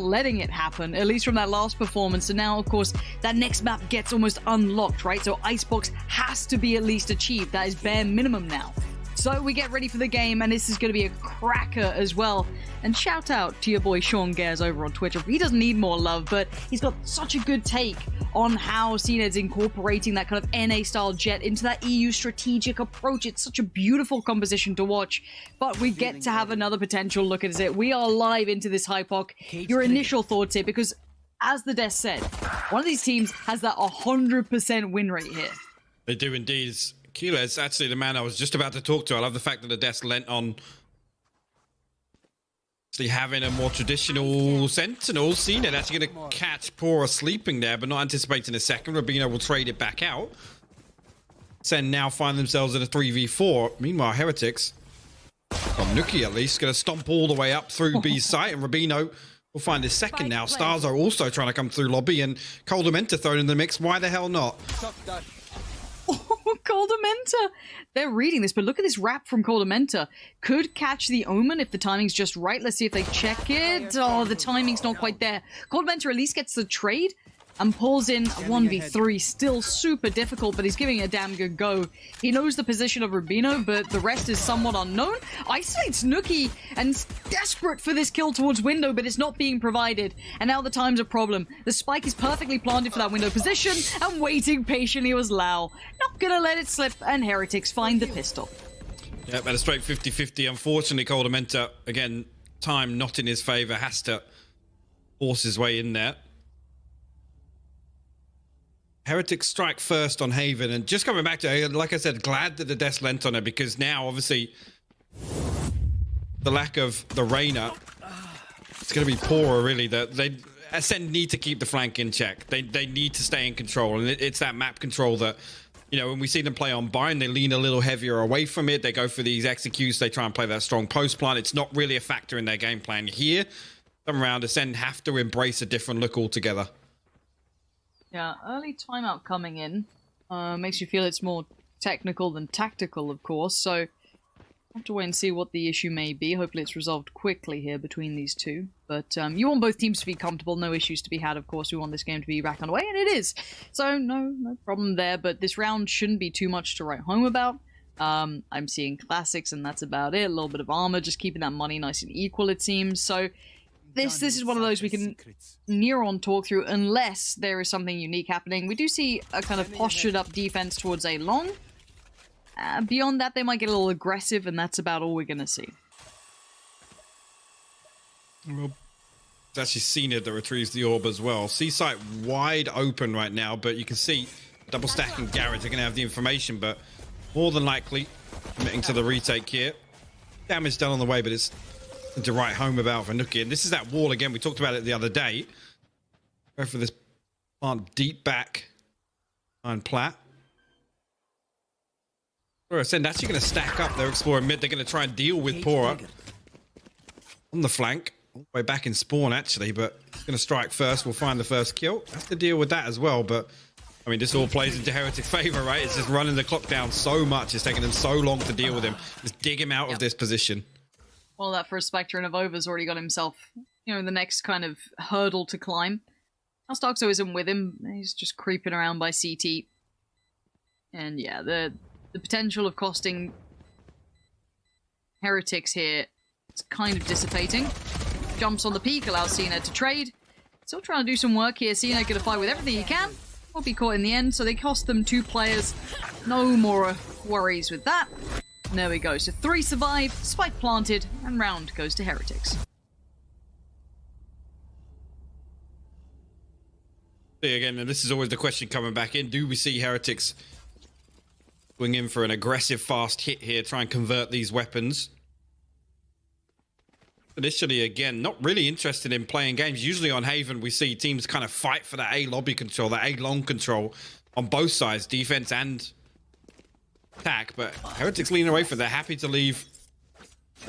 letting it happen, at least from that last performance. And now, of course, that next map gets almost unlocked, right? So Icebox has to be at least achieved. That is bare minimum now. So we get ready for the game, and this is going to be a cracker as well. And shout out to your boy Sean Gares over on Twitter. He doesn't need more love, but he's got such a good take on how Acend's incorporating that kind of NA-style jet into that EU strategic approach. It's such a beautiful composition to watch, but we get to have another potential look at it. We are live into this Hypoc. Your initial thoughts here, because as the desk said, one of these teams has that 100% win rate here. They do indeed. Keela is actually the man I was just about to talk to. I love the fact that the desk lent on actually having a more traditional sentinel. Seen it actually going to catch Pora sleeping there, but not anticipating a second. Rubino will trade it back out. Sen now find themselves in a 3v4. Meanwhile, Heretics, from Nuki at least, going to stomp all the way up through B's site, and Rubino will find his second now. Stars are also trying to come through lobby, and Coldamenta thrown in the mix. Why the hell not? Oh, Coldamenta. They're reading this, but look at this wrap from Coldamenta. Could catch the Omen if the timing's just right. Let's see if they check it. Oh, the timing's not quite there. Coldamenta at least gets the trade and pulls in a 1v3. Still super difficult, but he's giving it a damn good go. He knows the position of Rubino, but the rest is somewhat unknown. Isolates Nuki and is desperate for this kill towards window, but it's not being provided. And now the time's a problem. The spike is perfectly planted for that window position, and waiting patiently was Lau. Not gonna let it slip, and Heretics find the pistol. Yeah, but a straight 50-50. Unfortunately, Coldamenta, again, time not in his favor, has to force his way in there. Heretics strike first on Haven, and just coming back to it, like I said, glad that the desk lent on it, because now obviously the lack of the Reyna, it's going to be poorer really. That they Acend need to keep the flank in check. They need to stay in control, and it's that map control that, you know, when we see them play on Byron, they lean a little heavier away from it. They go for these executes. They try and play that strong post plant. It's not really a factor in their game plan here. Some round Acend have to embrace a different look altogether. Yeah, early timeout coming in. Makes you feel it's more technical than tactical, of course, so I have to wait and see what the issue may be. Hopefully it's resolved quickly here between these two. But you want both teams to be comfortable, no issues to be had, of course. We want this game to be back on the way, and it is. So no problem there, but this round shouldn't be too much to write home about. I'm seeing classics, and that's about it. A little bit of armor, just keeping that money nice and equal, it seems. So this is one of those we can near on talk through, unless there is something unique happening. We do see a kind of postured up defense towards A long. Beyond that, they might get a little aggressive, and that's about all we're going to see. Well, it's actually Cena that retrieves the orb as well. C-site wide open right now, but you can see double stacking Garage are going to have the information, but more than likely committing to the retake here. Damage done on the way, but it's to write home about for Nuki. And this is that wall again. We talked about it the other day. Go for this plant deep back on Plat. Acend actually going to stack up. They're exploring mid. They're going to try and deal with Pora on the flank. All the way back in spawn, actually, but he's going to strike first. We'll find the first kill. Have to deal with that as well, but I mean, this all plays into Heretics' favor, right? It's just running the clock down so much. It's taking them so long to deal with him. Just dig him out of this position. Well, that first Spectre and Avova's already got himself, you know, the next kind of hurdle to climb. Now Starkso isn't with him. He's just creeping around by CT. And yeah, the potential of costing Heretics here is kind of dissipating. Jumps on the peak, allows Cena to trade. Still trying to do some work here. Cena gonna fight with everything he can. Will be caught in the end, so they cost them 2 players. No more worries with that. And there we go. So 3 survive, spike planted, and round goes to Heretics. See again, and this is always the question coming back in. Do we see Heretics going in for an aggressive fast hit here, try and convert these weapons? Initially, again, not really interested in playing games. Usually on Haven, we see teams kind of fight for that A lobby control, that A long control on both sides, defense and attack. But Heretics leaning away from it. They're happy to leave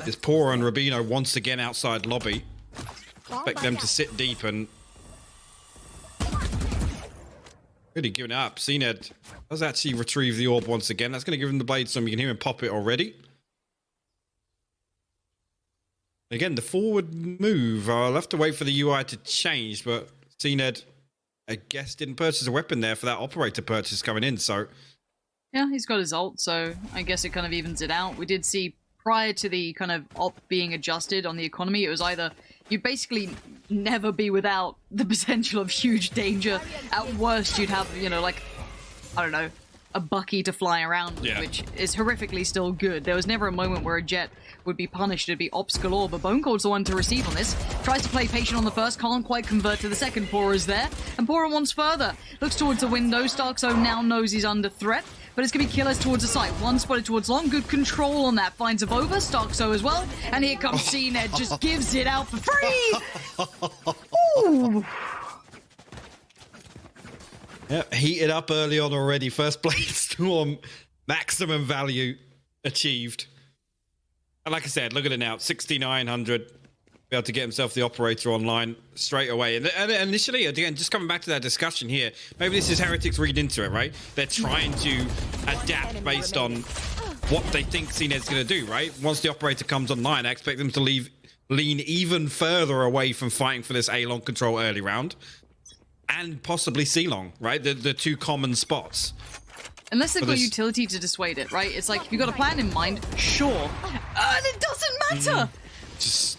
this Pora and Rubino once again outside lobby. Expect them to sit deep and really giving it up. CNED does actually retrieve the orb once again. That's going to give him the blade some. You can hear him pop it already. Again, the forward move, I'll have to wait for the UI to change, but CNED, I guess, didn't purchase a weapon there for that operator purchase coming in, so... Yeah, he's got his ult, so I guess it kind of evens it out. We did see, prior to the kind of op being adjusted on the economy, it was either... You'd basically never be without the potential of huge danger. At worst, you'd have, you know, like, I don't know, a Bucky to fly around, which is horrifically still good. There was never a moment where a Jet would be punished. It'd be ops galore, but Bone Cold's the one to receive on this. Tries to play patient on the first, can't quite convert to the second. Pora's there, and Pora wants further. Looks towards the window. Starkso now knows he's under threat, but it's going to be killers towards the site. One spotted towards long, good control on that. Finds Avova, Starkso as well, and here comes CNED, just gives it out for free! Ooh! Yeah, heated up early on already. First place storm, maximum value achieved. And like I said, look at it now, 6,900. Be able to get himself the operator online straight away. And initially, again, just coming back to that discussion here, maybe this is Heretics read into it, right? They're trying to adapt based on what they think CNED's going to do, right? Once the operator comes online, I expect them to lean even further away from fighting for this A-long control early round. And possibly C-long, right? The two common spots. Unless they've got utility to dissuade it, right? It's like, if you've got a plan in mind, sure. And it doesn't matter! Just...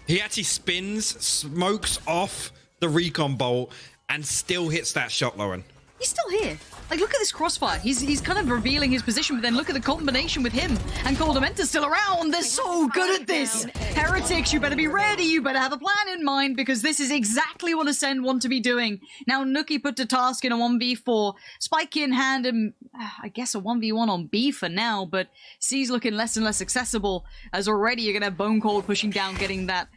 He actually spins, smokes off the recon bolt, and still hits that shot, Lauren. He's still here. Like, look at this crossfire. He's kind of revealing his position, but then look at the combination with him and Coldamenta's still around. They're so good at this. Heretics, you better be ready. You better have a plan in mind, because this is exactly what Acend want to be doing. Now, Nookie put to task in a 1v4. Spike in hand, and I guess a 1v1 on B for now, but C's looking less and less accessible, as already you're going to have Bone Cold pushing down, getting that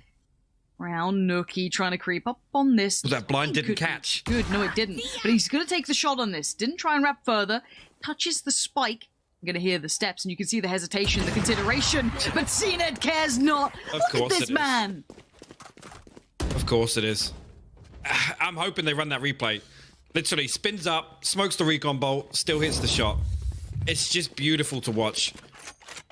round. Nookie trying to creep up on this. Well, that blind didn't catch. Good, no it didn't. But he's going to take the shot on this. Didn't try and wrap further. Touches the spike. I'm going to hear the steps, and you can see the hesitation, the consideration. But CNED cares not. Look at this man. Of course it is. I'm hoping they run that replay. Literally spins up, smokes the recon bolt, still hits the shot. It's just beautiful to watch.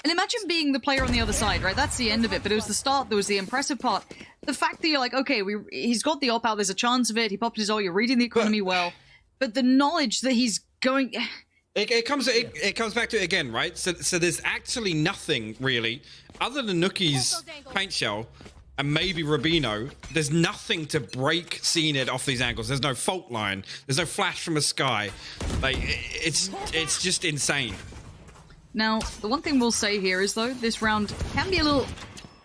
And imagine being the player on the other side, right? That's the end of it, but it was the start that was the impressive part. The fact that you're like, okay, he's got the op out, there's a chance of it, he popped his ult, you're reading the economy well, but the knowledge that he's going... It comes back to it again, right? So there's actually nothing, really, other than Nookie's paint shell, and maybe Rubino, there's nothing to break CNED off these angles. There's no fault line, there's no flash from the sky. Like, it's just insane. Now, the one thing we'll say here is, though, this round can be a little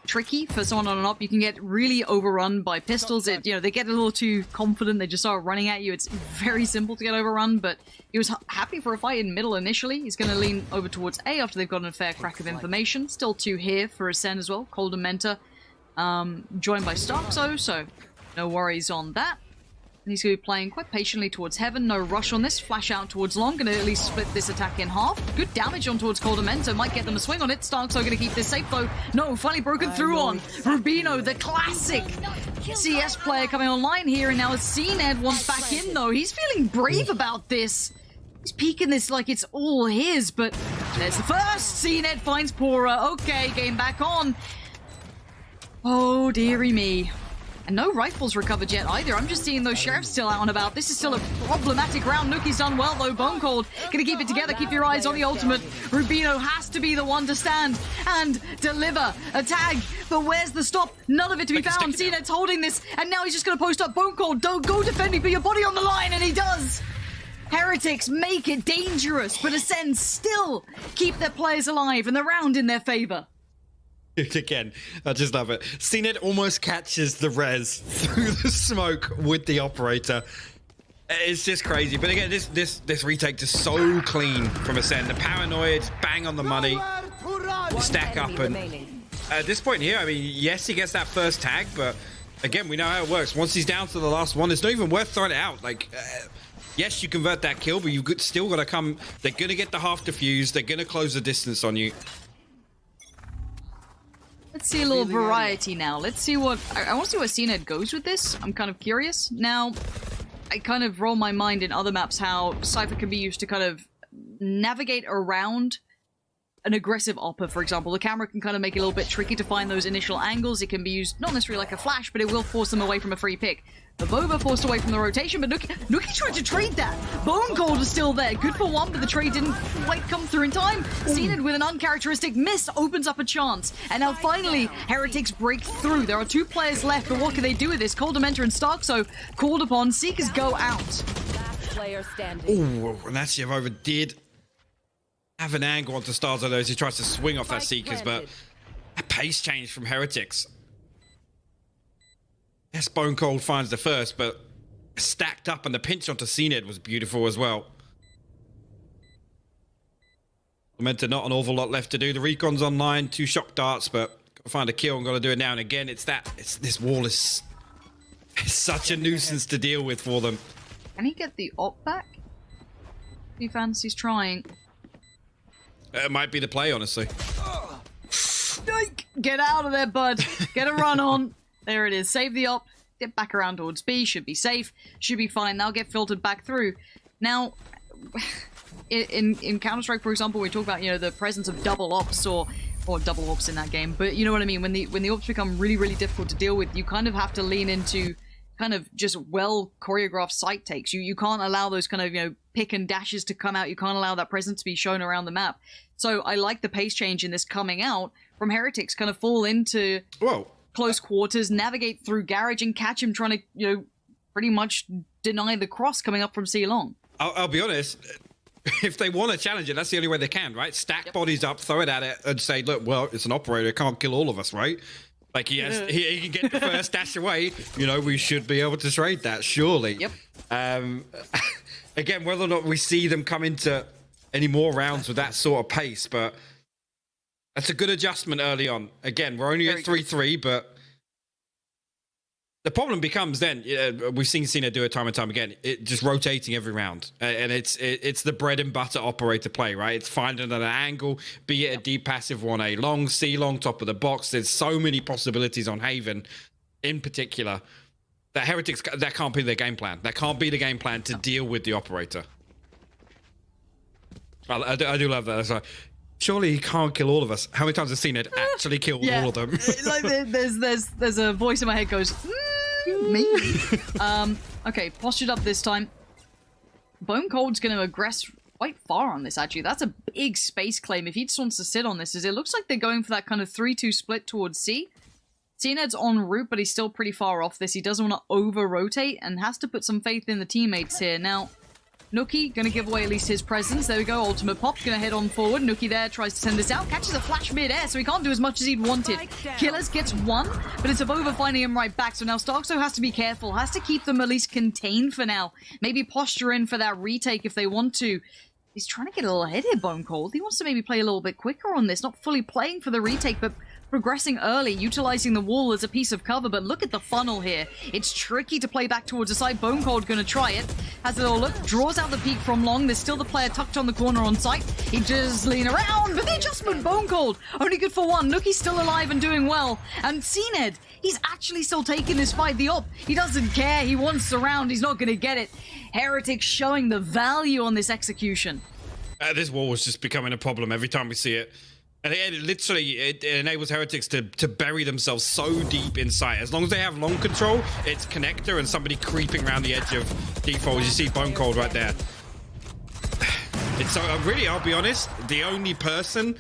tricky for someone on an op. You can get really overrun by pistols. They get a little too confident. They just start running at you. It's very simple to get overrun, but he was happy for a fight in middle initially. He's going to lean over towards A after they've gotten a fair crack of information. Still two here for Acend as well. Cold and Menta joined by Starkso, so no worries on that. And he's going to be playing quite patiently towards Heaven. No rush on this. Flash out towards Long. Going to at least split this attack in half. Good damage on towards Coldamento. Might get them a swing on it. Starkso going to keep this safe, though. No, finally broken through on Rubino, the classic CS player coming online here. And now as CNED wants back in, though. He's feeling brave about this. He's peeking this like it's all his, but there's the first. CNED finds Pora. Okay, game back on. Oh, dearie me. And no rifles recovered yet either. I'm just seeing those sheriffs still out and about. This is still a problematic round. Nookie's done well, though. Bone Cold gonna keep it together. Keep your eyes on the ultimate. Rubino has to be the one to stand and deliver a tag. But where's the stop? None of it to be found. CNED's holding this, and now he's just gonna post up. Bone Cold, don't go defend me, put your body on the line, and he does. Heretics make it dangerous, but Acend still keep their players alive and the round in their favor. Again, I just love it. CNED almost catches the res through the smoke with the operator. It's just crazy. But again, this retake just so clean from Acend. The paranoid, bang on the money, stack up, and at this point here, I mean, yes, he gets that first tag, but again, we know how it works. Once he's down to the last one, it's not even worth throwing it out. Like, yes, you convert that kill, but you've still got to come. They're gonna get the half defuse. They're gonna close the distance on you. Let's see a little variety now. Let's see what... I want to see where CNED goes with this. I'm kind of curious. Now, I kind of roll my mind in other maps how Cypher can be used to kind of navigate around an aggressive opper, for example, the camera can kind of make it a little bit tricky to find those initial angles. It can be used not necessarily like a flash, but it will force them away from a free pick. Bobova forced away from the rotation, but Nuki tried to trade that. Bone Cold is still there. Good for one, but the trade didn't quite come through in time. Zened with an uncharacteristic miss opens up a chance. And now finally, Heretics break through. There are 2 players left, but what can they do with this? Cold Dementor and Starkso called upon. Seekers go out. Player standing. Oh, and that's Over did have an angle onto Stars of those. He tries to swing off that Seekers, but a pace change from Heretics. Yes, Bone Cold finds the first, but stacked up, and the pinch onto Zened was beautiful as well. Meant to not an awful lot left to do. The recon's online, 2 shock darts, but gotta find a kill and gotta do it now and again. This wall is such a nuisance to deal with for them. Can he get the op back? He fancies trying. It might be the play, honestly. Get out of there, bud. Get a run on. There it is. Save the op. Get back around towards B. Should be safe. Should be fine. They'll get filtered back through. Now, in Counter-Strike, for example, we talk about, you know, the presence of double ops or double ops in that game. But you know what I mean? When the ops become really, really difficult to deal with, you kind of have to lean into kind of just well choreographed sight takes. You can't allow those kind of, you know, pick and dashes to come out. You can't allow that presence to be shown around the map. So I like the pace change in this coming out from Heretics, kind of fall into close quarters, navigate through Garage, and catch him trying to, you know, pretty much deny the cross coming up from C long. I'll be honest, if they want to challenge it, that's the only way they can, right? Stack bodies up, throw it at it, and say, look, well, it's an operator, it can't kill all of us, right? Like, he can get the first dash away. You know, we should be able to trade that, surely. Yep. Again, whether or not we see them come into any more rounds with that sort of pace, but that's a good adjustment early on. Again, we're only at 3-3, but the problem becomes then, we've seen Cena do it time and time again, it just rotating every round. And it's the bread and butter operator play, right? It's finding an angle, be it a deep passive 1A long, C long, top of the box. There's so many possibilities on Haven in particular that Heretics, that can't be their game plan. That can't be the game plan to deal with the operator. I do love that. It's like, surely he can't kill all of us. How many times have Zened actually killed all of them? Like there's a voice in my head goes, me? Okay, postured up this time. Bone Cold's going to aggress quite far on this, actually. That's a big space claim. If he just wants to sit on this, it looks like they're going for that kind of 3-2 split towards C. Zened's en route, but he's still pretty far off this. He doesn't want to over-rotate and has to put some faith in the teammates here. Now, Nuki gonna give away at least his presence. There we go, ultimate pop, gonna head on forward. Nuki there tries to send this out, catches a flash mid-air, so he can't do as much as he'd wanted. Killers gets one, but it's Abova finding him right back, so now Starkso has to be careful, has to keep them at least contained for now. Maybe posture in for that retake if they want to. He's trying to get a little ahead here, Bone Cold. He wants to maybe play a little bit quicker on this, not fully playing for the retake, but progressing early, utilizing the wall as a piece of cover, but look at the funnel here. It's tricky to play back towards the side. Bone Cold gonna try it. Has a little look, draws out the peak from long. There's still the player tucked on the corner on site. He just lean around, but the adjustment, Bone Cold, only good for one. Nuki's still alive and doing well. And Zened, he's actually still taking this fight. The op, he doesn't care. He wants the round. He's not gonna get it. Heretics showing the value on this execution. This wall was just becoming a problem every time we see it. And it enables Heretics to bury themselves so deep in sight. As long as they have long control, it's connector and somebody creeping around the edge of default. As you see Bone Cold right there. It's so really, I'll be honest, the only person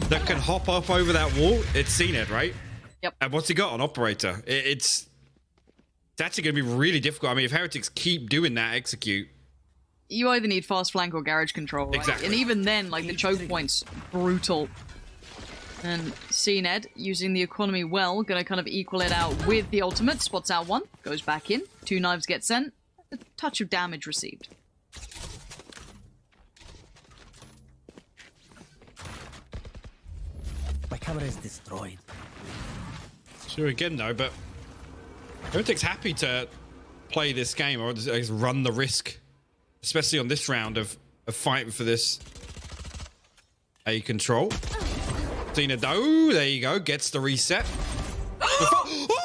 that can hop up over that wall, it's Zened, right? Yep. And what's he got? An operator. It's actually going to be really difficult. I mean, if Heretics keep doing that, execute. You either need fast flank or garage control, right? Exactly. And even then, like, the choke point's brutal. And Zened, using the economy well, gonna kind of equal it out with the ultimate. Spots out one, goes back in. 2 knives get sent. A touch of damage received. My camera is destroyed. Sure, again, though, but Heretics happy to play this game, or at least run the risk, especially on this round of fighting for this A control. Zened, oh, there you go, gets the reset. Oh,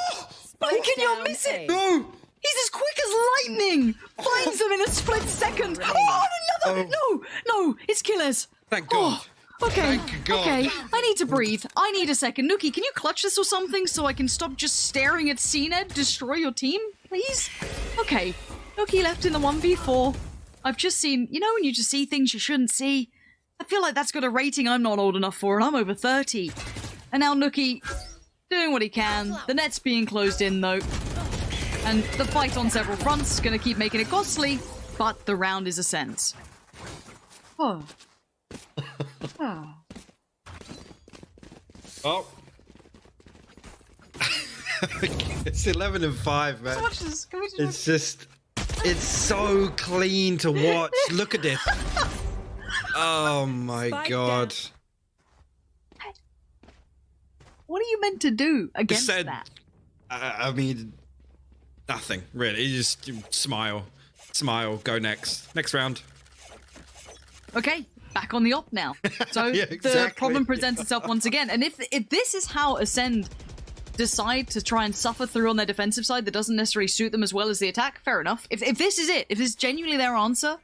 can you miss it? No! He's as quick as lightning! Finds them in a split second! Oh, another! No! No! It's Killers! Thank God. Okay, Thank God. okay. I need to breathe. I need a second. Nuki, can you clutch this or something so I can stop just staring at CNED destroy your team, please? Okay. Nuki left in the 1v4. I've just seen, you know when you just see things you shouldn't see? I feel like that's got a rating I'm not old enough for, and I'm over 30. And now Nuki doing what he can. The net's being closed in, though. And the fight on several fronts gonna keep making it costly, but the round is Acend's. Oh. Oh. Oh. It's 11 and 5, man. Watch this. Can we just It's just, it's so clean to watch. Look at this. Oh my God. What are you meant to do against Said, that? I mean, nothing really. You just smile, go next round. Okay, back on the op now. So Yeah, the exactly. problem presents itself once again. And if this is how Acend decide to try and suffer through on their defensive side that doesn't necessarily suit them as well as the attack, fair enough. If this is it, if this is genuinely their answer,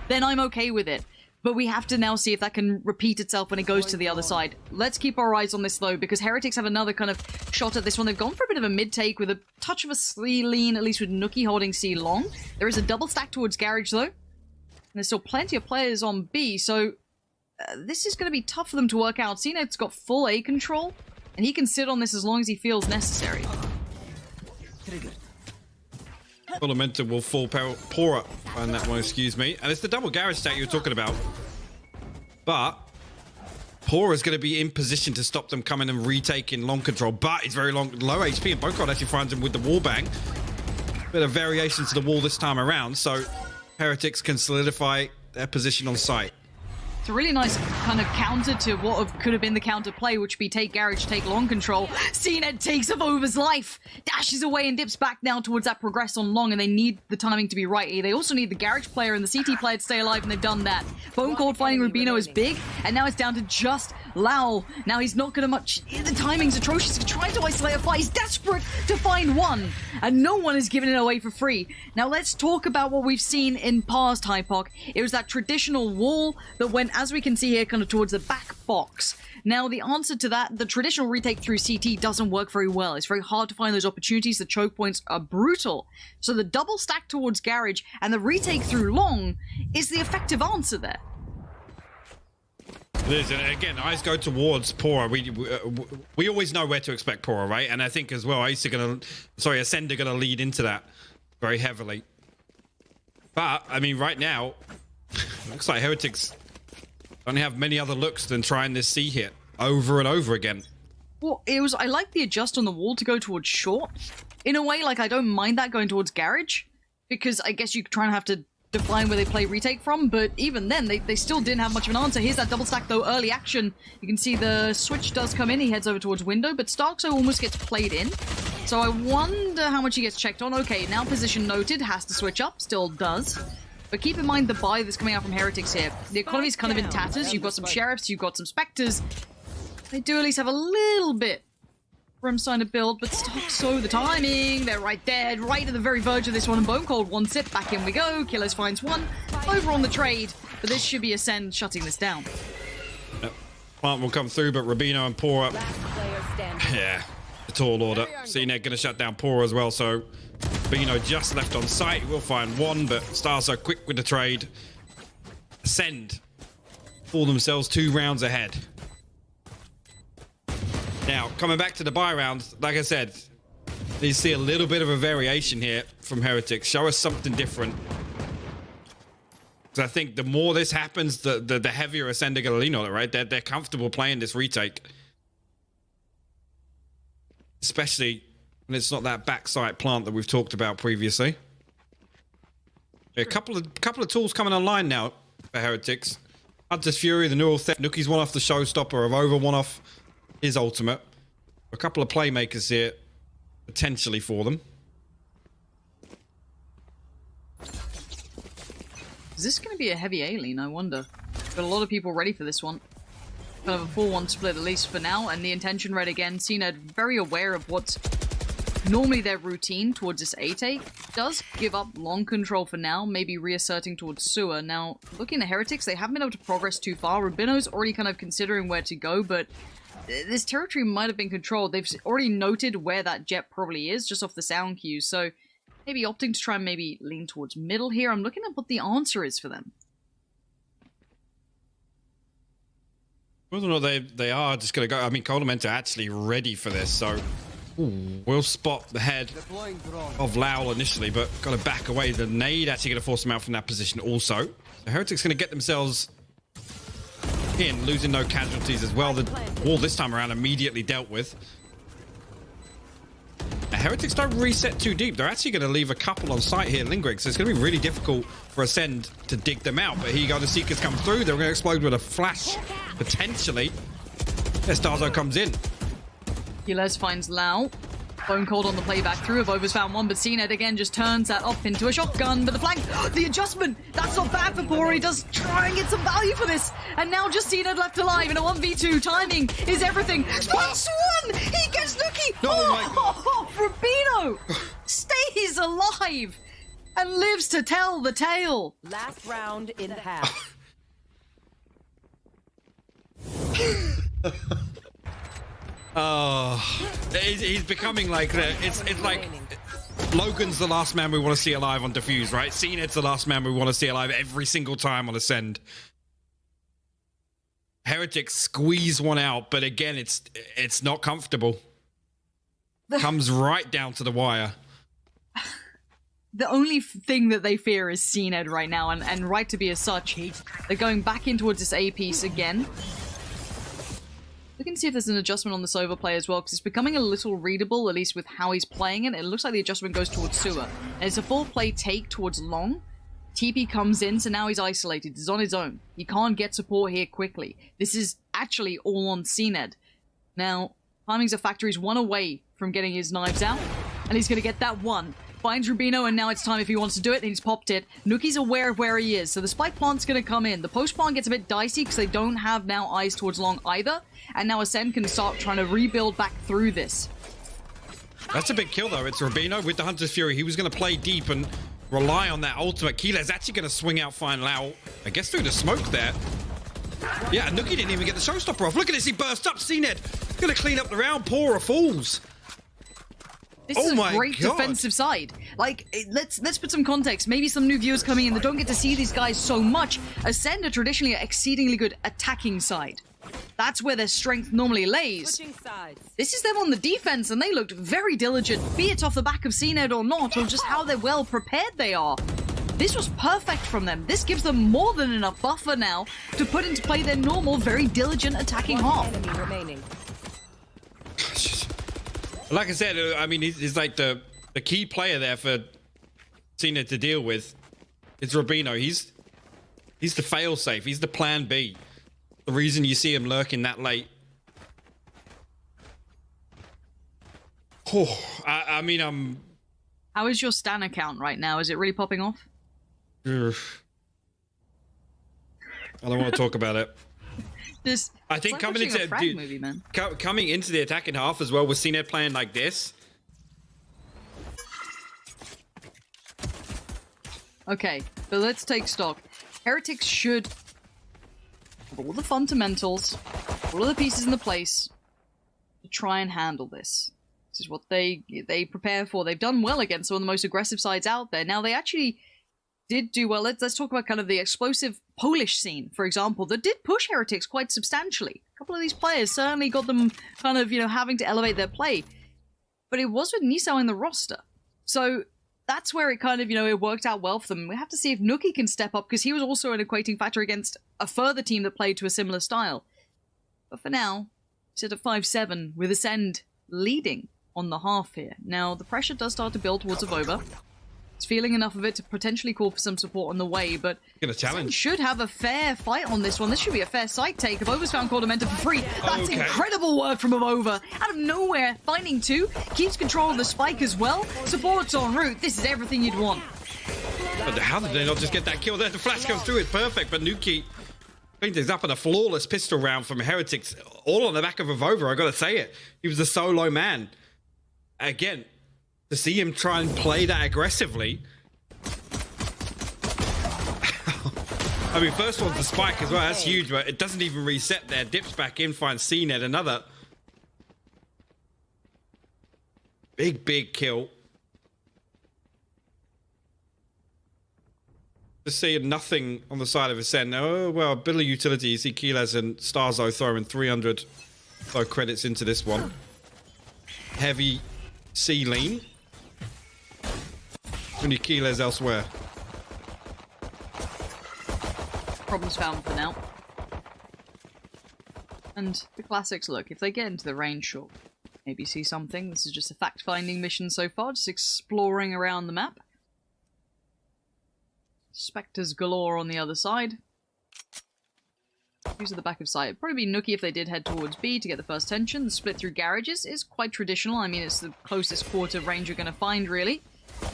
then I'm okay with it. But we have to now see if that can repeat itself when it goes to the other side. Let's keep our eyes on this, though, because Heretics have another kind of shot at this one. They've gone for a bit of a mid-take with a touch of a C lean, at least with Nuki holding C long. There is a double stack towards Garage, though. And there's still plenty of players on B, so this is going to be tough for them to work out. CNED's got full A control, and he can sit on this as long as he feels necessary. Fundamental will fall poorer on that one, excuse me. And it's the double garage stack you were talking about. But Pora is going to be in position to stop them coming and retaking long control. But it's very low HP, and Bocard actually finds him with the wall bang. Bit of variation to the wall this time around, so Heretics can solidify their position on site. It's a really nice kind of counter to what could have been the counter play, which would be take Garage, take long control. CNED takes of Over's life, dashes away and dips back now towards that progress on long, and they need the timing to be right. They also need the Garage player and the CT player to stay alive, and they've done that. Bone Cold finding Rubino is big, and now it's down to just Lau. Now he's not gonna much. The timing's atrocious. He's trying to isolate a fight. He's desperate to find one, and no one is giving it away for free. Now let's talk about what we've seen in past Hypoc. It was that traditional wall that went, as we can see here, kind of towards the back box. Now the answer to that, the traditional retake through CT doesn't work very well. It's very hard to find those opportunities. The choke points are brutal. So the double stack towards Garage and the retake through long is the effective answer there. It is, and again, eyes go towards Pora. We always know where to expect Pora, right? And I think as well, Acend are gonna lead into that very heavily. But I mean, right now, looks like Heretics don't have many other looks than trying this C hit over and over again. Well, I like the adjust on the wall to go towards short. In a way, like, I don't mind that going towards Garage, because I guess you try and have to define where they play retake from, but even then, they still didn't have much of an answer. Here's that double stack, though, early action. You can see the switch does come in. He heads over towards window, but Starkso almost gets played in. So I wonder how much he gets checked on. Okay, now position noted, has to switch up, still does. But keep in mind the buy that's coming out from Heretics here. The economy's kind of in tatters. You've got some Sheriffs, you've got some Spectres. They do at least have a little bit from starting to build, but Starkso, the timing, they're right there, right at the very verge of this one, and Bone Cold wants it. Back in we go. Killers finds one. Over on the trade, but this should be Acend shutting this down. Yep. Plant will come through, but Rubino and Pora, yeah, a tall order. CNED gonna shut down Pora as well, so Rubino just left on site. We'll find one, but Stars are quick with the trade. Acend pull themselves 2 rounds ahead. Now, coming back to the buy round, like I said, you see a little bit of a variation here from Heretics. Show us something different. Because I think the more this happens, the heavier Acend are going to lean on it, right? They're comfortable playing this retake. Especially when it's not that backside plant that we've talked about previously. A couple of tools coming online now for Heretics. Hunter's Fury, the Neural Theft. Nuki's one off the Showstopper, of Over one off his ultimate. A couple of playmakers here, potentially for them. Is this going to be a heavy A-lean, I wonder? Got a lot of people ready for this one. Kind of a 4-1 split, at least for now, and the intention red again. CNED very aware of what's normally their routine towards this A take does give up long control for now, maybe reasserting towards sewer. Now, looking at Heretics, they haven't been able to progress too far. Rubino's already kind of considering where to go, but this territory might have been controlled. They've already noted where that jet probably is, just off the sound cues, so maybe opting to try and maybe lean towards middle here. I'm looking at what the answer is for them. Whether or not they are just going to go, I mean, Coldament are actually ready for this, so we'll spot the head of Laul initially, but got to back away. The nade actually going to force them out from that position also. The Heretics going to get themselves in, losing no casualties as well. The wall this time around immediately dealt with. The Heretics don't reset too deep. They're actually going to leave a couple on site here lingering, so it's going to be really difficult for Acend to dig them out. But here you go, the Seekers come through. They're going to explode with a flash, potentially. Estazo comes in. Giles finds Lau. Bone Cold on the playback through. Avova's found one, but CNED again just turns that off into a shotgun. But the flank, the adjustment, that's not bad for Pori. He does try and get some value for this. And now just CNED left alive in a 1v2. Timing is everything. Plus one! He gets Nuki! Oh my God. Rubino stays alive and lives to tell the tale. Last round in half. Oh, he's becoming like it's like Logan's the last man we want to see alive on Diffuse, right? CNED's the last man we want to see alive every single time on Acend. Heretics squeeze one out, but again, it's not comfortable. Comes right down to the wire. The only thing that they fear is CNED right now, and right to be as such. They're going back in towards this A piece again. Looking to see if there's an adjustment on this overplay as well, because it's becoming a little readable, at least with how he's playing it. It looks like the adjustment goes towards sewer. And it's a full play take towards long. TP comes in, so now he's isolated. He's on his own. He can't get support here quickly. This is actually all on CNED. Now, timing's a factor. He's one away from getting his knives out, and he's going to get that one. Finds Rubino, and now it's time if he wants to do it, and he's popped it. Nuki's aware of where he is, so the spike plant's going to come in. The post plant gets a bit dicey because they don't have now eyes towards long either, and now Acend can start trying to rebuild back through this. That's a big kill, though. It's Rubino with the Hunter's Fury. He was going to play deep and rely on that ultimate. Keeler's actually going to swing out, find Lau, I guess, through the smoke there. Yeah, Nuki didn't even get the showstopper off. Look at this, he burst up. CNED going to clean up the round. Pora falls. This is a great defensive side. Like, let's put some context. Maybe some new viewers coming in that don't get to see these guys so much. Acend are traditionally an exceedingly good attacking side. That's where their strength normally lays. This is them on the defense, and they looked very diligent, be it off the back of CNED or not, or just how they're well prepared they are. This was perfect from them. This gives them more than enough buffer now to put into play their normal, very diligent attacking half. Like I said, I mean, he's like the key player there for Cena to deal with. It's Rubino. He's the fail-safe. He's the plan B. The reason you see him lurking that late. Oh, I mean, How is your Stan account right now? Is it really popping off? I don't want to talk about it. I think coming into movie, man. Coming into the attacking half as well, with CNED playing like this. Okay, so let's take stock. Heretics should have all the fundamentals, all of the pieces in the place to try and handle this. This is what they prepare for. They've done well against some of the most aggressive sides out there. Now, they actually did do well. Let's talk about kind of the explosive Polish scene, for example, that did push Heretics quite substantially. A couple of these players certainly got them kind of, having to elevate their play. But it was with Nisao in the roster. So that's where it kind of, it worked out well for them. We have to see if Nuki can step up, because he was also an equating factor against a further team that played to a similar style. But for now, sit at 5-7 with Acend leading on the half here. Now, the pressure does start to build towards Avova. He's feeling enough of it to potentially call for some support on the way, but Acend should have a fair fight on this one. This should be a fair site take. Avova's found Cordamenta for free. That's incredible work from Avova. Out of nowhere, finding two. Keeps control of the spike as well. Supports en route. This is everything you'd want. But how did they not just get that kill there? The flash comes through, it's perfect, but Nuki cleans things up in a flawless pistol round from Heretics, all on the back of Avova, I gotta say it. He was a solo man. Again, to see him try and play that aggressively. I mean, first one's the spike as well. That's huge, but it doesn't even reset there. Dips back in, finds CNED, another big kill. Just seeing nothing on the side of Ascend. Oh, well, a bit of utility. You see Keyless and Starzo throwing 300 so credits into this one. Heavy C lean. Only Keyless elsewhere. Problems found for now. And the classics, look, if they get into the range, sure, maybe see something. This is just a fact-finding mission so far, just exploring around the map. Spectres galore on the other side. Use at the back of sight. It'd probably be nookie if they did head towards B to get the first tension. The split through garages is quite traditional. I mean, it's the closest quarter range you're going to find, really.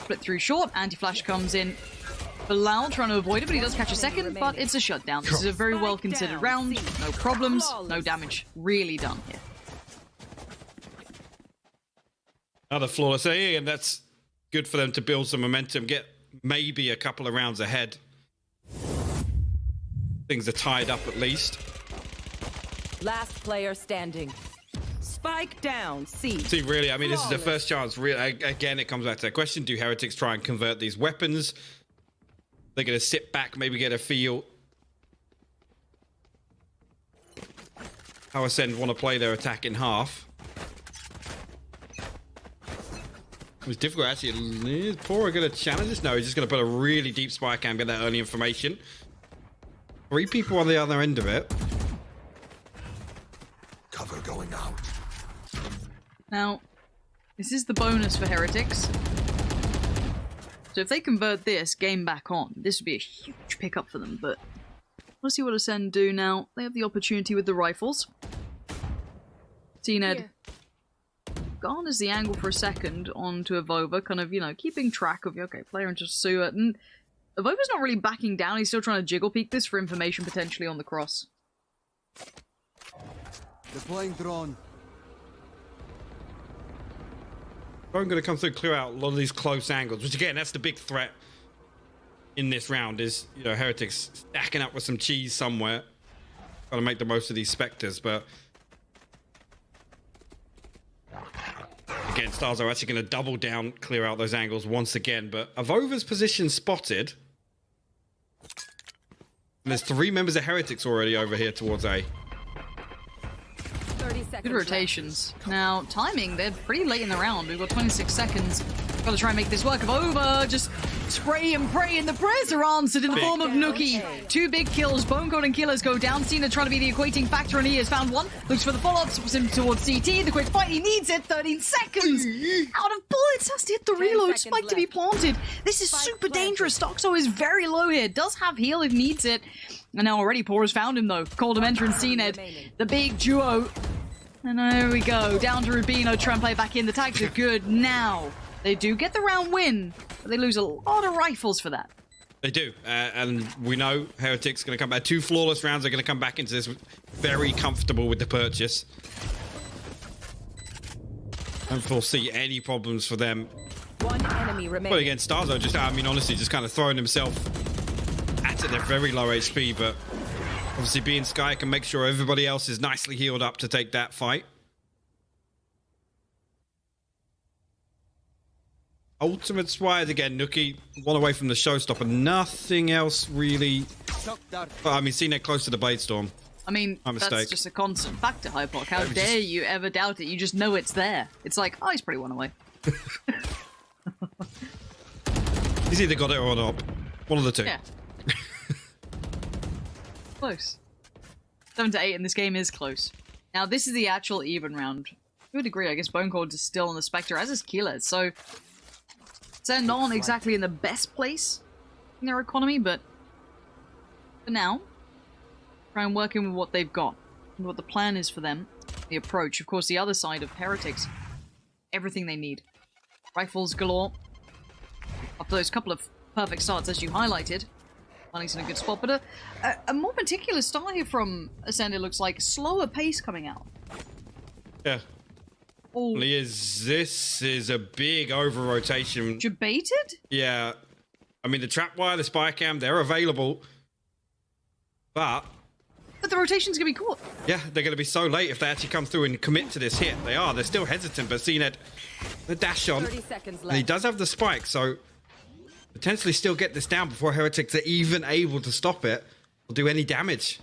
Split through short. Anti-flash comes in. Bilal trying to avoid it, but he does catch a second, but it's a shutdown. This is a very well-considered round. No problems, no damage really done here. Another flawless A, and that's good for them to build some momentum, get maybe a couple of rounds ahead. Things are tied up at least. Last player standing. Spike down, C. See, really, I mean, this is the first chance. Again, it comes back to that question. Do Heretics try and convert these weapons? They're going to sit back, maybe get a feel how Ascend want to play their attack in half. It was difficult, actually. Is Pora going to challenge this? No, he's just going to put a really deep spike and get that early information. 3 people on the other end of it. Cover going out. Now, this is the bonus for Heretics. So if they convert this, game back on, this would be a huge pickup for them, but we'll see what Ascend do now. They have the opportunity with the rifles. CNED garners the angle for a second onto Avova, kind of, you know, keeping track of, okay, player into Suet, and Avova's not really backing down, he's still trying to jiggle peek this for information potentially on the cross. Deploying drone. I'm going to come through, clear out a lot of these close angles, which again, that's the big threat in this round is, you know, Heretics stacking up with some cheese somewhere. Got to make the most of these Spectres, but again, Stars are actually going to double down, clear out those angles once again, but Avova's position spotted. And there's 3 members of Heretics already over here towards A. Good rotations. Now, timing, they're pretty late in the round. We've got 26 seconds. Got to try and make this work. Avova, just spray and pray, and the prayers are answered in the form of Nookie. 2 big kills. Bone Cold and Killers go down. Cena trying to be the equating factor, and he has found one. Looks for the follow-up, swaps him towards CT. The quick fight, he needs it. 13 seconds. Out of bullets, has to hit the reload. Spike to be planted. This is super dangerous. Stoxo is very low here. Does have heal if needs it. And now already Pora's found him, though. Cold him enter and CNED. The big duo. And there we go, down to Rubino, try and play back in. The tags are good now. They do get the round win, but they lose a lot of rifles for that. They do, and we know Heretics going to come back. 2 flawless rounds are going to come back into this very comfortable with the purchase. Don't foresee any problems for them. 1 enemy remaining. But again, Starzo just, I mean, honestly, just kind of throwing himself at it. They're very low HP, but obviously being Sky can make sure everybody else is nicely healed up to take that fight. Ultimate wise, again, Nookie, 1 away from the showstopper. Nothing else really. Well, I mean, seen it close to the Blade Storm. I mean, that's just a constant factor, Hypoc. How dare you ever doubt it? You just know it's there. It's like, oh, he's probably 1 away. He's either got it or not. One of the 2. Yeah. Close. 7 to 8, and this game is close. Now, this is the actual even round. To a degree, I guess Bone Cold is still on the Spectre, as is Keeler, so Ascend on exactly in the best place in their economy, but for now, try and work in with what they've got, and what the plan is for them, the approach. Of course, the other side of Heretics, everything they need. Rifles galore. After those couple of perfect starts, as you highlighted, Money's in a good spot, but a more particular style here from Ascend, it looks like. Slower pace coming out. Yeah. Oh, This is a big over-rotation. debated? Yeah. I mean, the trap wire, the spy cam, they're available. But the rotation's gonna be caught. yeah, they're going to be so late if they actually come through and commit to this hit. They are. They're still hesitant, but Acend, the dash on. 30 seconds And he left. does have the spike, so potentially still get this down before Heretics are even able to stop it or do any damage.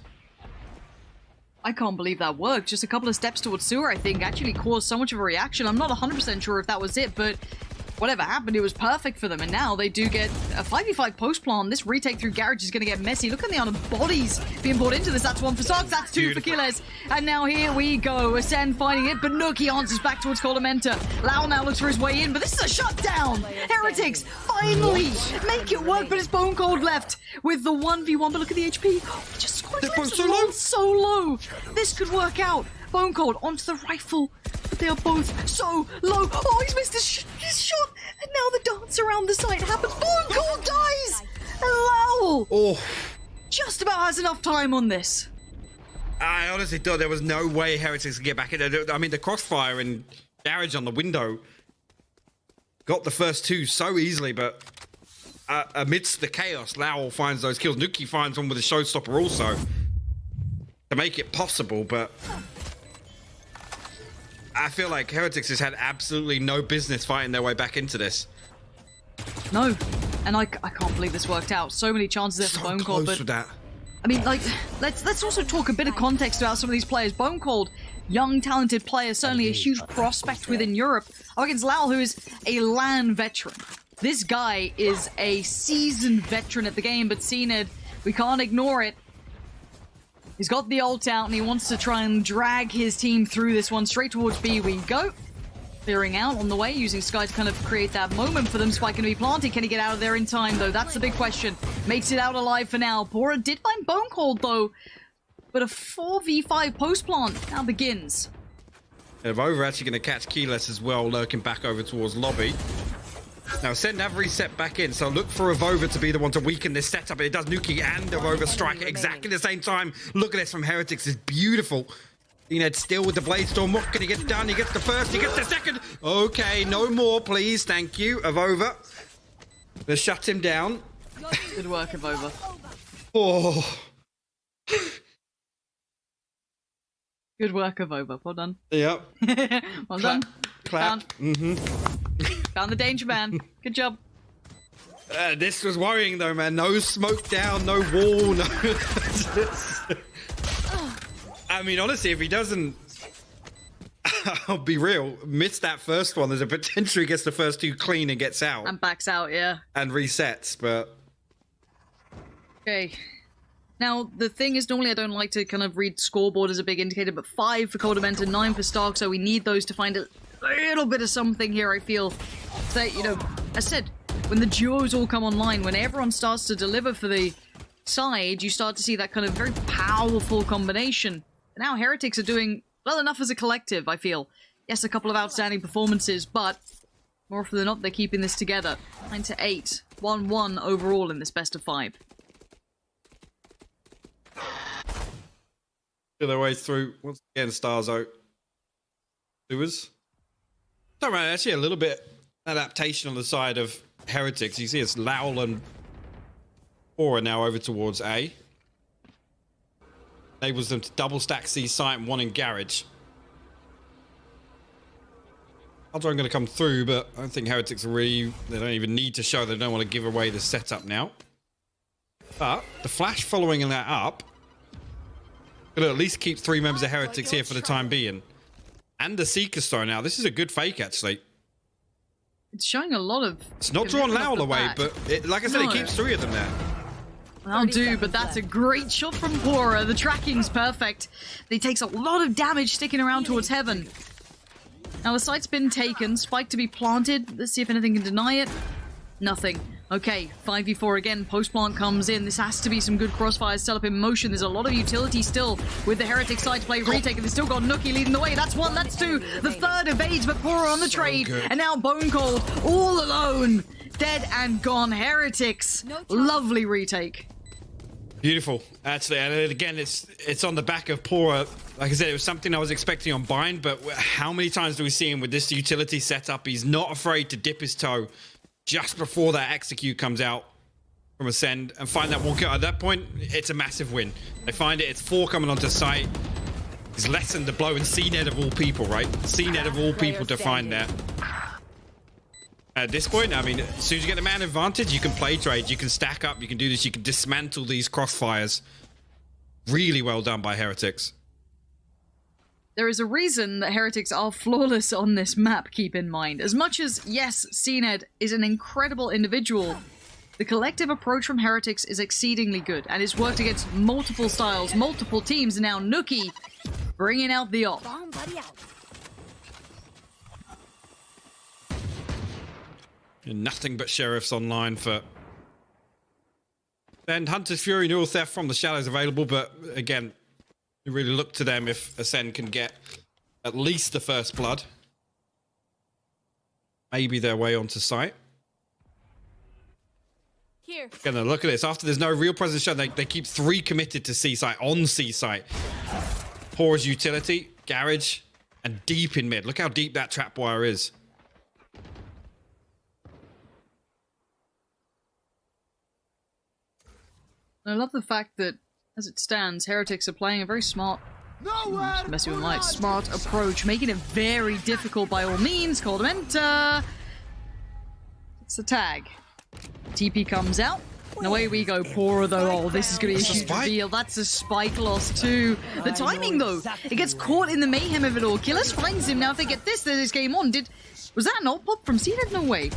I can't believe that worked. Just a couple of steps towards sewer, I think, actually caused so much of a reaction. I'm not 100% sure if that was it, but whatever happened, it was perfect for them. And now they do get a 5v5 post-plant. This retake through garage is going to get messy. Look at the amount of bodies being brought into this. That's one for Starks, that's two for Killers. And now here we go. Acend finding it, but Nookie answers back towards Coldamenta. Lau now looks for his way in, but this is a shutdown. Heretics finally make it work, but it's Bone Cold left with the 1v1. But look at the HP. He just scored They're both so low. so low. This could work out. Bone Cold onto the rifle. But they are both so low. Oh, he's missed his shot. And now the dance around the site happens. Bone Cold dies. And Lowell Oh, just about has enough time on this. I honestly thought there was no way Heretics could get back in there. I mean, the crossfire and garage on the window got the first two so easily, but amidst the chaos, Lowell finds those kills. Nookie finds one with a showstopper also to make it possible, but I feel like Heretics has had absolutely no business fighting their way back into this. No. And I can't believe this worked out. So many chances there for So Bone close Cold, but with that. I mean, like, let's also talk a bit of context about some of these players. Bone Cold, young, talented player, certainly a huge prospect within Europe. Up against Lowell, who is a LAN veteran. This guy is a seasoned veteran at the game, but Acend, we can't ignore it. He's got the ult out, and he wants to try and drag his team through this one. Straight towards B we go. Clearing out on the way, using Sky to kind of create that moment for them. Spike going to be planted. Can he get out of there in time, though? That's the big question. Makes it out alive for now. Pora did find Bone Cold, though. But a 4v5 post-plant now begins. And Over actually going to catch Keyless as well, lurking back over towards lobby. Now, Acend have reset back in, so look for Avova to be the one to weaken this setup. And it does Nuki and Avova strike at exactly the same time. Look at this from Heretics. It's beautiful. Acend still with the Blade Storm. What can he get done? He gets the first, he gets the second. Okay, no more, please. Thank you, Avova. Let's shut him down. Good work, Avova. Oh. Good work, Avova. Well done. Yep. Well done. Clap. Found the danger man. Good job. This was worrying though, man. No smoke down, no wall, no... I mean, honestly, if he doesn't... I'll be real. Miss that first one, there's a potential he gets the first two clean and gets out. And backs out, yeah. And resets, but... Okay. Now, the thing is, normally I don't like to kind of read scoreboard as a big indicator, but 5 for Coldamenta, 9 for Stark, so we need those to find a little bit of something here, I feel. So, you know, as I said, when the duos all come online, when everyone starts to deliver for the side, you start to see that kind of very powerful combination. Now, Heretics are doing well enough as a collective, I feel. Yes, a couple of outstanding performances, but more often than not, they're keeping this together. 9-8, 1-1 overall in this best of 5. their way through once again. Stars out. Sewers. Don't mind, actually a little bit adaptation on the side of Heretics. You see it's Lowell and Aura now over towards A. Enables them to double stack C site and one in garage. Odds are going to come through, but I don't think Heretics are really... They don't even need to show. They don't want to give away the setup now. But the flash following that up could at least keep 3 members of Heretics here for the time being. And the Seeker Star now. This is a good fake, actually. It's showing a lot of... It's not drawn Lowell away, but it, like I said, it keeps 3 of them there. I'll do, but that's a great shot from Pora. The tracking's perfect. He takes a lot of damage sticking around towards heaven. Now the site's been taken. Spike to be planted. Let's see if anything can deny it. Nothing. Okay, 5v4 again. Post-plant comes in. This has to be some good crossfires set up in motion. There's a lot of utility still with the Heretic side to play retake. And they've still got Nookie leading the way. That's 1, that's 2. The third evades, but Pora on the trade. And now Bone Cold all alone. Dead and gone. Heretics. Lovely retake. Beautiful, actually, and again, it's on the back of Pora. Like I said, it was something I was expecting on Bind, but how many times do we see him with this utility setup? He's not afraid to dip his toe just before that execute comes out from Acend and find that one kill. At that point, it's a massive win. They find it, it's 4 coming onto site. He's lessened the blow, and CNED of all people, right? CNED of all people to find that. At this point, I mean, as soon as you get the man advantage, you can play trades, you can stack up, you can do this, you can dismantle these crossfires. Really well done by Heretics. There is a reason that Heretics are flawless on this map, keep in mind. As much as, yes, CNED is an incredible individual, the collective approach from Heretics is exceedingly good, and it's worked against multiple styles, multiple teams, and now Nookie bringing out the op. And nothing but sheriffs online for... And Hunter's Fury, Neural Theft from the Shadows available, but again, you really look to them if Acend can get at least the first blood. Maybe their way onto site. Here. Gonna look at this. After there's no real presence shown, they keep 3 committed to C site, on C site. Poor's utility, garage, and deep in mid. Look how deep that trapwire is. I love the fact that, as it stands, Heretics are playing a very smart, messy with light, smart approach, making it very difficult by all means. Call them enter. It's a tag. TP comes out. And away we go. Pora though. Oh, this is going to be a huge reveal. That's a spike loss too. The timing though. It gets caught in the mayhem of it all. Killers finds him. Now if they get this, there's this game on. Was that an ult pop from CNED? No way.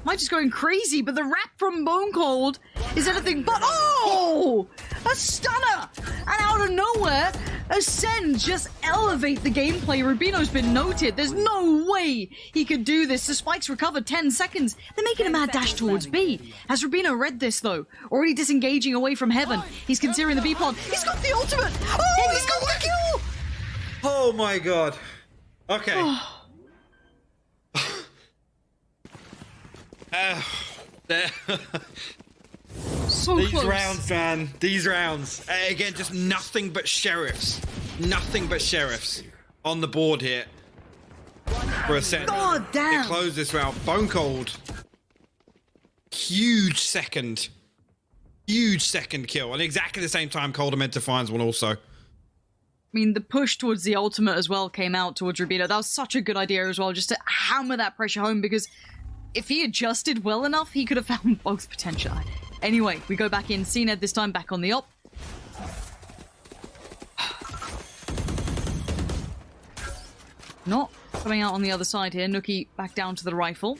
Am I just going crazy? But the rap from Bone Cold is anything but... Oh! A stunner! And out of nowhere, Acend just elevate the gameplay. Rubino's been noted. There's no way he could do this. The spikes recover 10 seconds. They're making a mad dash towards B. Has Rubino read this, though? Already disengaging away from Heaven. He's considering the B pod. He's got the ultimate! Oh, he's got the kill! Oh my god. Okay. So these close. rounds, man. These rounds. Again, just nothing but sheriffs. Nothing but sheriffs on the board here. For Acend. God damn. They close this round. Bone Cold. Huge second. Huge second kill. And exactly the same time Coldamenta finds one also. I mean, the push towards the ultimate as well came out towards Rubino. That was such a good idea as well, just to hammer that pressure home, because if he adjusted well enough, he could have found both potential. Anyway, we go back in. CNED this time back on the op. Not coming out on the other side here. Nookie back down to the rifle.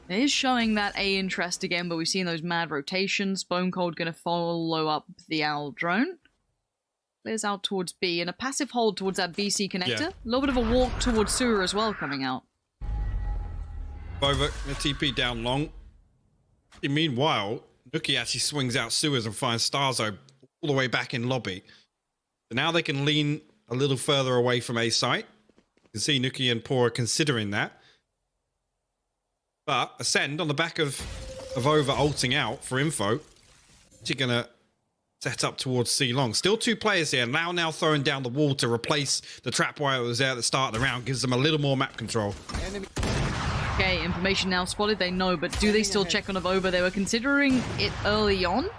It is showing that A interest again, but we've seen those mad rotations. Bone Cold going to follow up the Owl drone. Clears out towards B, and a passive hold towards that BC connector. Yeah. A little bit of a walk towards sewer as well coming out. Over the TP down long. Meanwhile, Nookie actually swings out sewers and finds Starzo all the way back in lobby. So now they can lean a little further away from A site. You can see Nookie and Pora considering that. But Acend on the back of over ulting out for info. She's gonna set up towards C long. Still 2 players here. Now throwing down the wall to replace the trapwire that was there at the start of the round. Gives them a little more map control. Okay, information now spotted. They know, but do they still check on Avova? They were considering it early on.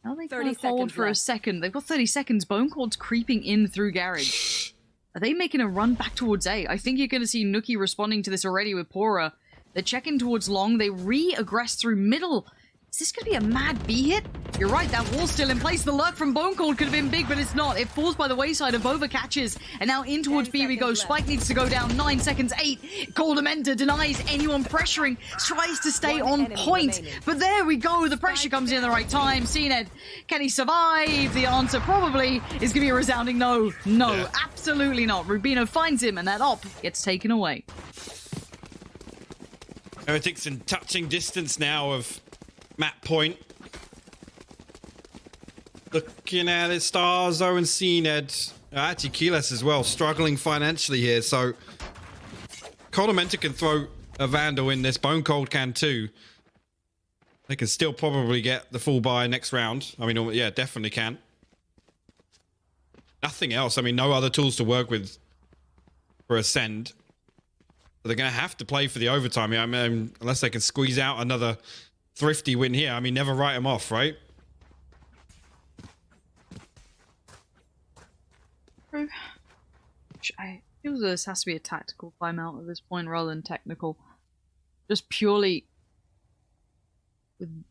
Now they can hold for a second. They've got 30 seconds. Bone Cold's creeping in through garage. Are they making a run back towards A? I think you're going to see Nookie responding to this already with Pora. They're checking towards long. They re-aggress through middle. Is this going to be a mad B hit? You're right, that wall's still in place. The lurk from Bone Cold could have been big, but it's not. It falls by the wayside of over catches. And now in towards B we go. Spike needs to go down. 9 seconds, 8. Coldamenta denies anyone pressuring. Tries to stay on point. But there we go. The pressure comes in at the right time. CNED, can he survive? The answer probably is going to be a resounding no. No, yeah. Absolutely not. Rubino finds him, and that op gets taken away. Heretics in touching distance now of map point. Looking at it, Starzo and CNED. Actually, Keyless as well, struggling financially here. So, Coldamenta can throw a Vandal in this. Bone Cold can too. They can still probably get the full buy next round. I mean, yeah, definitely can. Nothing else. I mean, no other tools to work with for Acend. So they're going to have to play for the overtime. I mean, unless they can squeeze out another thrifty win here. I mean, never write them off, right? I feel this has to be a tactical timeout at this point rather than technical. Just purely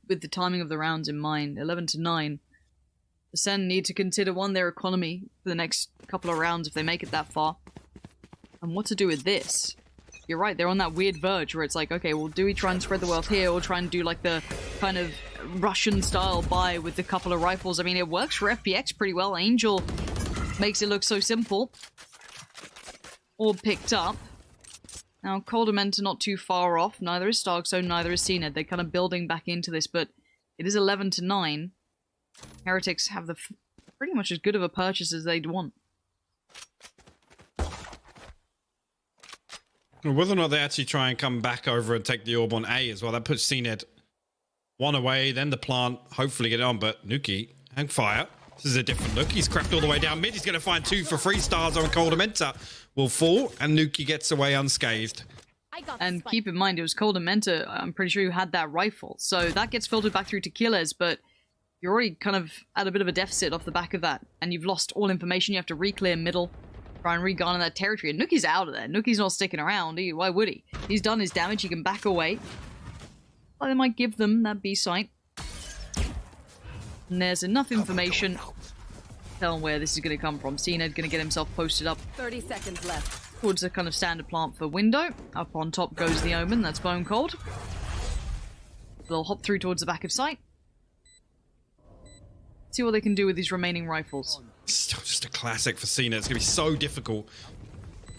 with the timing of the rounds in mind. 11-9. Acend need to consider, one, their economy for the next couple of rounds if they make it that far. And what to do with this. You're right, they're on that weird verge where it's like, okay, well, do we try and spread the wealth here or try and do like the kind of Russian-style buy with a couple of rifles? I mean, it works for FPX pretty well. Angel makes it look so simple. All picked up. Now, Coldament are not too far off. Neither is Starkzone, neither is Acend. They're kind of building back into this, but it is 11-9. Heretics have the pretty much as good of a purchase as they'd want. Whether or not they actually try and come back over and take the orb on A as well, that puts Acend one away, then the plant, hopefully get it on, but Nuki and fire. This is a different look. He's crept all the way down mid. He's going to find 2 for 3 stars on Coldamenta. Will fall, and Nuki gets away unscathed. And keep in mind, it was Coldamenta, I'm pretty sure, who had that rifle. So that gets filtered back through to Killers, but you're already kind of at a bit of a deficit off the back of that. And you've lost all information. You have to re-clear middle, try and re-garner that territory. And Nuki's out of there. Nuki's not sticking around. Why would he? He's done his damage. He can back away. Well, they might give them that B site. And there's enough information to tell where this is going to come from. Acend going to get himself posted up 30 seconds left. towards the kind of standard plant for window. Up on top goes the Omen. That's Bone Cold. They'll hop through towards the back of site. See what they can do with these remaining rifles. Still just a classic for Cena. It's going to be so difficult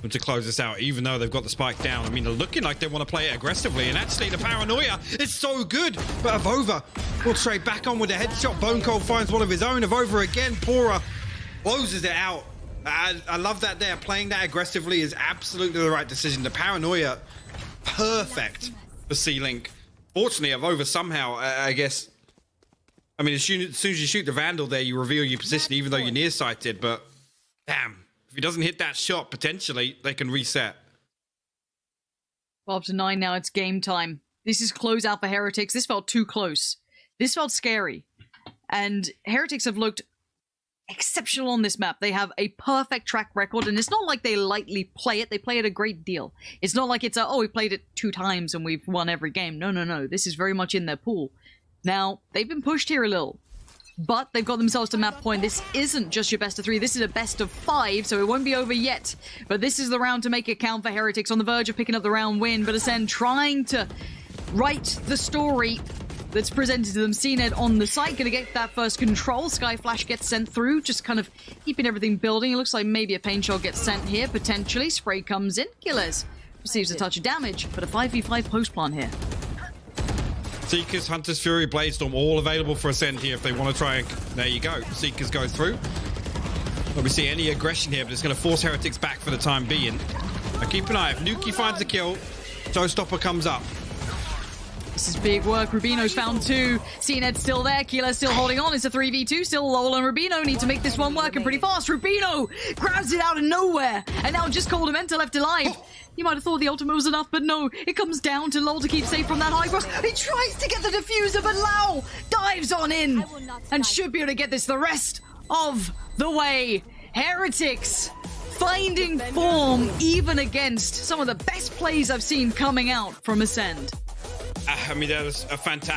to close this out, even though they've got the spike down. I mean, they're looking like they want to play it aggressively, and actually the paranoia is so good. But Avova will trade back on with a headshot. Bone Cold finds one of his own. Avova again. Pora closes it out. I love that there. Playing that aggressively is absolutely the right decision. The paranoia, perfect for C-Link. Fortunately, Avova somehow, I guess... I mean, as soon as you shoot the Vandal there, you reveal your position, even though you're nearsighted. But, damn, if he doesn't hit that shot, potentially, they can reset. 12-9 now, it's game time. This is closeout for Heretics. This felt too close. This felt scary. And Heretics have looked exceptional on this map. They have a perfect track record, and it's not like they lightly play it. They play it a great deal. It's not like it's a, oh, we played it 2 times and we've won every game. No, no, no. This is very much in their pool. Now, they've been pushed here a little, but they've got themselves to map point. This isn't just your best of 3, this is a best of 5, so it won't be over yet. But this is the round to make it count for Heretics, on the verge of picking up the round win, but Acend trying to write the story that's presented to them. Acend on the site, gonna get that first control. Sky Flash gets sent through, just kind of keeping everything building. It looks like maybe a pain shot gets sent here, potentially. Spray comes in, Killers receives a touch of damage, but a 5v5 post plant here. Seekers, Hunter's Fury, Bladestorm, all available for Acend here if they want to try and... There you go. Seekers go through. Not we see any aggression here, but it's going to force Heretics back for the time being. Now keep an eye. If Nuki finds the kill, Showstopper comes up. This is big work. Rubino's found 2. Acend's still there. Keeler's still holding on. It's a 3v2. Still Lol and Rubino need to make this one work, and pretty fast. Rubino grabs it out of nowhere. And now just Coldamenta left alive. You might have thought the ultimate was enough, but no. It comes down to Lol to keep safe from that high ground. He tries to get the diffuser, but Lau dives on in and should be able to get this the rest of the way. Heretics finding form even against some of the best plays I've seen coming out from Acend. I mean, that was a fantastic...